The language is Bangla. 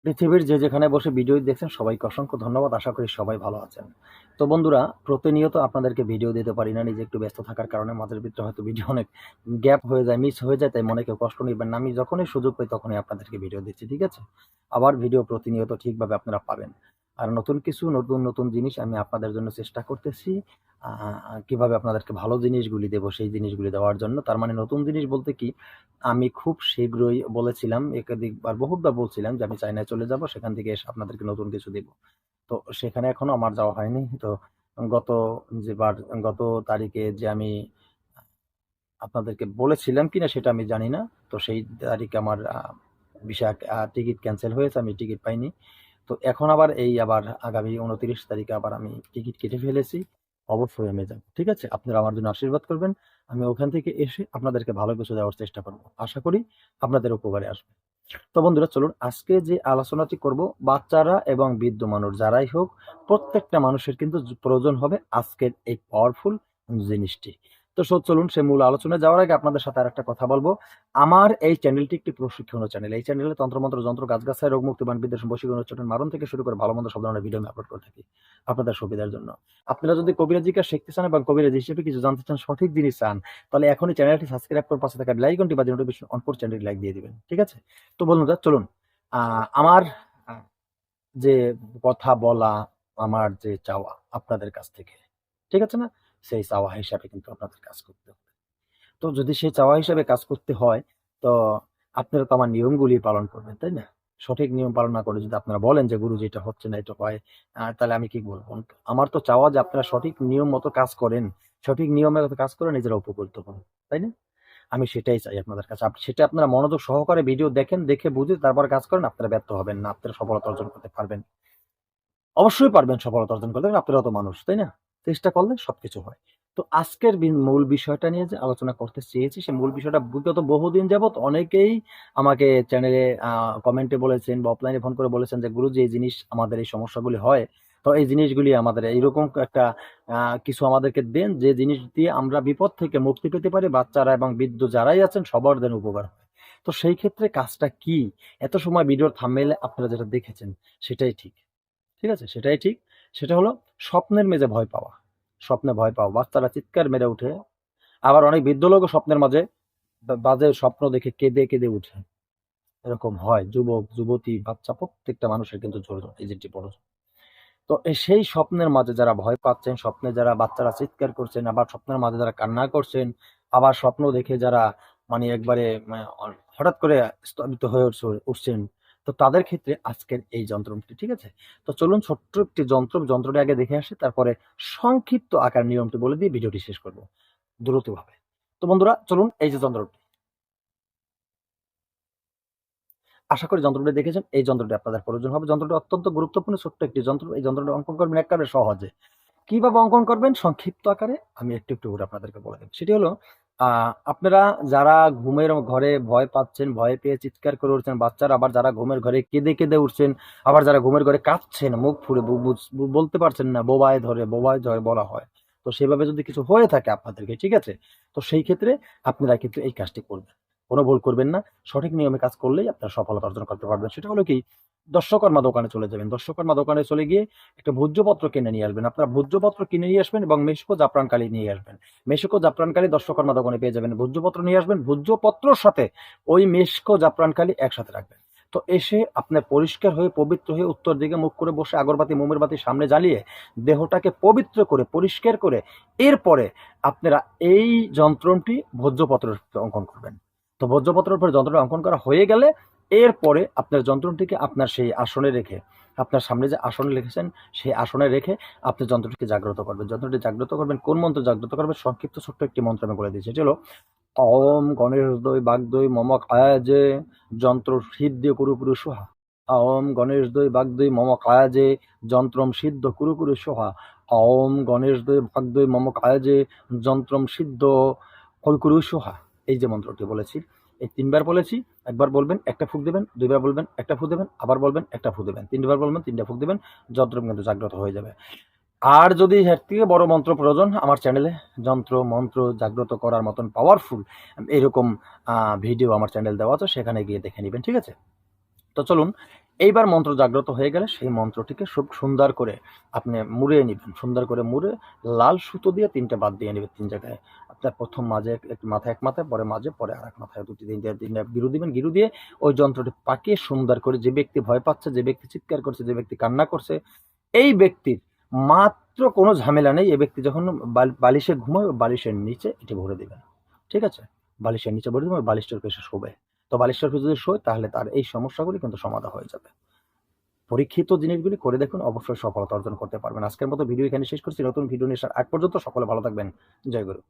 পৃথিবীর যে যেখানে বসে ভিডিও দেখছেন সবাইকে অসংখ্য ধন্যবাদ। আশা করি সবাই ভালো আছেন। তো বন্ধুরা, প্রতিনিয়ত আপনাদেরকে ভিডিও দিতে পারি না, নিজে একটু ব্যস্ত থাকার কারণে মাঝের ভিতরে হয়তো ভিডিও অনেক গ্যাপ হয়ে যায়, মিস হয়ে যায়, তাই মনে কেউ কষ্ট নেবেন না। আমি যখনই সুযোগ পাই তখনই আপনাদেরকে ভিডিও দিচ্ছি, ঠিক আছে? আবার ভিডিও প্রতিনিয়ত ঠিকভাবে আপনারা পাবেন। আর নতুন কিছু নতুন নতুন জিনিস আমি আপনাদের জন্য চেষ্টা করতেছি। কিভাবে আপনাদেরকে ভালো জিনিসগুলি দেবো সেই জিনিসগুলি দেওয়ার জন্য। তার মানে নতুন জিনিস বলতে কি, আমি খুব শীঘ্রই বলেছিলাম, একাধিকবার বহুতবার বলছিলাম যে আমি চায়নায় চলে যাব, সেখান থেকে এসে আপনাদেরকে নতুন কিছু দিব। তো সেখানে এখনো আমার যাওয়া হয়নি। তো গত যেবার গত তারিখে যে আমি আপনাদেরকে বলেছিলাম কিনা সেটা আমি জানি না। তো সেই তারিখে আমার ভিসা টিকিট ক্যান্সেল হয়েছে, আমি টিকিট পাইনি। তো এখন আবার আগামী ২৯ তারিখে আবার আমি টিকিট কেটে ফেলেছি। অবশ্যই আমি যাব, ঠিক আছে? আপনারা আমার জন্য আশীর্বাদ করবেন। আমি ওখান থেকে এসে আপনাদেরকে ভালো কিছু দেওয়ার চেষ্টা করব। আশা করি আপনাদের উপকারে আসবে। তো বন্ধুরা, চলুন আজকে যে আলোচনাটি করব, বাচ্চারা এবং বৃদ্ধ মানুষ যারাই হোক, প্রত্যেকটা মানুষের কিন্তু প্রয়োজন হবে আজকের এই পাওয়ারফুল জিনিসটি। তো চলুন সে মূল আলোচনায় যাওয়ার আগে আপনাদের সাথে আর একটা কথা বলবো। আমার এই চ্যানেলটি একটি প্রশিক্ষণ চ্যানেল। এই চ্যানেলে তন্ত্রমন্ত্র, যন্ত্র, গাছগাছায়, রোগ মুক্তি, বান বিদ্বেষ, বশীকরণ, উচ্চাটন, মারণ থেকে শুরু করে ভালো মন্দ সব ধরনের ভিডিও আমি আপলোড করে থাকি আপনাদের সুবিধার জন্য। আপনারা যদি কবিরাজি কাজ শিখতে চান এবং কবিরাজি হিসেবে কিছু জানতে চান, সঠিক জিনিস চান, তাহলে এখনই চ্যানেলটি সাবস্ক্রাইব করে পাশে থাকা বেল আইকনটি বা নোটিফিকেশন অন করে চ্যানেলটি লাইক দিয়ে দিবেন, ঠিক আছে? তো বন্ধুরা, চলুন আমার আহ, যে কথা বলা, আমার যে চাওয়া আপনাদের কাছ থেকে, ঠিক আছে না? সেই চাওয়া হিসাবে কিন্তু আপনাদের কাজ করতে হবে। তো যদি সেই চাওয়া হিসাবে কাজ করতে হয়, তো আপনারা তো আমার নিয়মগুলি পালন করবেন, তাই না? সঠিক নিয়ম পালন না করে যদি আপনারা বলেন যে গুরুজি এটা হচ্ছে না, এটা হয়, তাহলে আমি কি বলবো? আমার তো চাওয়া যে আপনারা সঠিক নিয়ম মতো কাজ করেন, সঠিক নিয়মের মতো কাজ করে নিজেরা উপকৃত হন, তাই না? আমি সেটাই চাই আপনাদের কাছে। সেটা আপনারা মনোযোগ সহকারে ভিডিও দেখেন, দেখে বুঝে তারপর কাজ করেন, আপনারা ব্যর্থ হবেন না, আপনারা সফলতা অর্জন করতে পারবেন। অবশ্যই পারবেন সফলতা অর্জন করতে, কারণ আপনারাও তো মানুষ, তাই না? চেষ্টা করলে সবকিছু হয়। তো আজকের মূল বিষয়টা নিয়ে যে আলোচনা করতে চেয়েছি, সেই মূল বিষয়টা বিগত বহুদিন যাবৎ অনেকেই আমাকে চ্যানেলে কমেন্টে বলেছেন বা অফলাইনে ফোন করে বলেছেন যে, "গুরুজি, এই জিনিস আমাদের এই সমস্যাগুলি হয়। তো এই জিনিসগুলি আমাদের এইরকম একটা কিছু আমাদেরকে দেন, যে জিনিস দিয়ে আমরা বিপদ থেকে মুক্তি পেতে পারি। বাচ্চারা এবং বৃদ্ধ যারাই আছেন সবার যেন উপকার হয়।" তো সেই ক্ষেত্রে কাজটা কি? এত সময় ভিডিওর থাম্বনেইলে আপনারা যেটা দেখেছেন সেটাই ঠিক। ঠিক আছে? সেটাই ঠিক। সেটা হলো স্বপ্নের মেঝে ভয় পাওয়া। স্বপ্নে ভয় পাওয়া। বাচ্চারা চিৎকার মেরে উঠে। আবার অনেক বৃদ্ধ লোকও স্বপ্নের মাঝে বাজে স্বপ্ন দেখে কেঁদে, কেঁদে উঠে। এরকম হয়। যুবক, যুবতী, বাচ্চা প্রত্যেকটা মানুষের কিন্তু এই জিনিসটি প্রয়োজন। তো সেই স্বপ্নের মাঝে যারা ভয় পাচ্ছেন, স্বপ্নে যারা বাচ্চারা চিৎকার করছেন, আবার স্বপ্নের মাঝে যারা কান্না করছেন, আবার স্বপ্ন দেখে যারা মানে একবারে হঠাৎ করে স্তম্ভিত হয়ে উঠছেন, তো তাদের ক্ষেত্রে আজকের এই যন্ত্রটি, ঠিক আছে? তো চলুন ছোট্ট একটি যন্ত্রটি আগে দেখে আসি, তারপরে সংক্ষিপ্ত আকার নিয়মটি বলে দিয়ে ভিডিওটি শেষ করব দ্রুতভাবে। তো বন্ধুরা, চলুন এই যে যন্ত্রটি, আশা করি যন্ত্রটি দেখেছেন। এই যন্ত্রটি আপনাদের প্রয়োজন হবে। যন্ত্রটি অত্যন্ত গুরুত্বপূর্ণ, ছোট্ট একটি যন্ত্র। এই যন্ত্রটি অঙ্কন করবেন একেবারে সহজে। কিভাবে অঙ্কন করবেন সংক্ষিপ্ত আকারে আমি একটু, একটু করে আপনাদেরকে বলে দেব। সেটি হলো, আপনারা যারা ঘুমের ঘরে ভয় পাচ্ছেন, ভয় পেয়ে চিৎকার করে উঠছেন, বাচ্চারা আবার যারা ঘুমের ঘরে কেঁদে, কেঁদে উঠছেন, আবার যারা ঘুমের ঘরে কাঁদছেন, মুখ ফুঁড়ে বলতে পারছেন না, বোবায় ধরে বলা হয়। তো সেভাবে যদি কিছু হয়ে থাকে আপনাদেরকে, ঠিক আছে? তো সেই ক্ষেত্রে আপনারা কিন্তু এই কাজটি করবেন। কোনো ভুল করবেন না। সঠিক নিয়মে কাজ করলেই আপনারা সফলতা অর্জন করতে পারবেন। সেটা হলো কি? দর্শকর্মা দোকানে চলে যাবেন। দর্শকর্মা দোকানে চলে গিয়ে একটা ভোজ্যপত্র কিনে নিয়ে আসবেন। আপনারা ভোজ্যপত্র কিনে নিয়ে আসবেন এবং মেশকো জাফরান কালি নিয়ে আসবেন। মেশকো জাফরান কালি দর্শকর্মা দোকানে পেয়ে যাবেন। ভোজ্যপত্র নিয়ে আসবেন। ভোজ্যপত্রর সাথে ওই মেশকো জাফরান কালি একসাথে রাখবেন। তো এসে আপনার পরিষ্কার হয়ে পবিত্র হয়ে উত্তর দিকে মুখ করে বসে আগরবাতি মোমের বাতি সামনে জ্বালিয়ে দেহটাকে পবিত্র করে পরিষ্কার করে এরপরে আপনারা এই যন্ত্রটি ভোজ্যপত্রের অঙ্কন করবেন। তো ভোজ্যপত্রের উপরে যন্ত্রটা অঙ্কন করা হয়ে গেলে এরপরে আপনার যন্ত্রটিকে আপনার সেই আসনে রেখে, আপনার সামনে যে আসনে রেখেছেন সেই আসনে রেখে আপনি যন্ত্রটিকে জাগ্রত করবেন। যন্ত্রটি জাগ্রত করবেন, কোন মন্ত্র জাগ্রত করবেন? সংক্ষিপ্ত ছোট্ট একটি মন্ত্র আমি বলে দিয়েছি। সেটি হলো, ওম গণেশ দই বাগদই মম কায়াজে যন্ত্র সিদ্ধি কুরু কুরু সোহা। ওম গণেশ দই বাগদই মম কায়াজে যন্ত্রম সিদ্ধ কুরু কুরু সোহা। ওম গণেশ দই বাগদই মম কায়াজে যন্ত্রম সিদ্ধ কুরু কুরু সোহা। এই যে মন্ত্রটি বলেছি, এই ৩ বার বলেছি। একবার বলবেন, একটা ফুঁক দিবেন, ২ বার বলবেন, একটা ফুঁক দিবেন, আবার বলবেন, একটা ফুঁক দিবেন, ৩ বার বলবেন, ৩ টা ফুঁক দিবেন। যন্ত্র কিন্তু জাগ্রত হয়ে যাবে। আর যদি এর থেকে বড় মন্ত্র প্রয়োজন, আমার চ্যানেলে যন্ত্র মন্ত্র জাগ্রত করার মতন পাওয়ারফুল এরকম ভিডিও আমার চ্যানেল দেওয়া আছে, সেখানে গিয়ে দেখে নিবেন, ঠিক আছে? তো চলুন এইবার মন্ত্র জাগ্রত হয়ে গেলে সেই মন্ত্রটিকে খুব সুন্দর করে আপনি মুড়িয়ে নিবেন। সুন্দর করে মুড়ে লাল সুতো দিয়ে ৩ টে বাদ দিয়ে নিবেন ৩ জায়গায়। আপনার ১ম মাঝে এক মাথায়, এক মাথায়, পরে মাঝে, পরে আরেক মাথায় ২ টি ৩ টা গিরু দিবেন। গিরু দিয়ে ওই যন্ত্রটি পাকিয়ে সুন্দর করে যে ব্যক্তি ভয় পাচ্ছে, যে ব্যক্তি চিৎকার করছে, যে ব্যক্তি কান্না করছে, এই ব্যক্তির মাত্র কোনো ঝামেলা নেই। এই ব্যক্তি যখন বালিশে ঘুমায়, বালিশের নিচে এটি ভরে দিবেন। ঠিক আছে? বালিশের নিচে ভরে দিবেন, বালিশটার উপরে এসে শোবে। তো বালিশটার উপরে যদি শোয় তাহলে তার এই সমস্যাগুলি কিন্তু সমাধা হয়ে যাবে। পরীক্ষিত জিনিসগুলি করে দেখুন, অবশ্যই সফলতা অর্জন করতে পারবেন। আজকের মতো ভিডিও এখানে শেষ করছি। নতুন ভিডিও নিয়ে আসার আগ পর্যন্ত সকলে ভালো থাকবেন। জয় গুরু।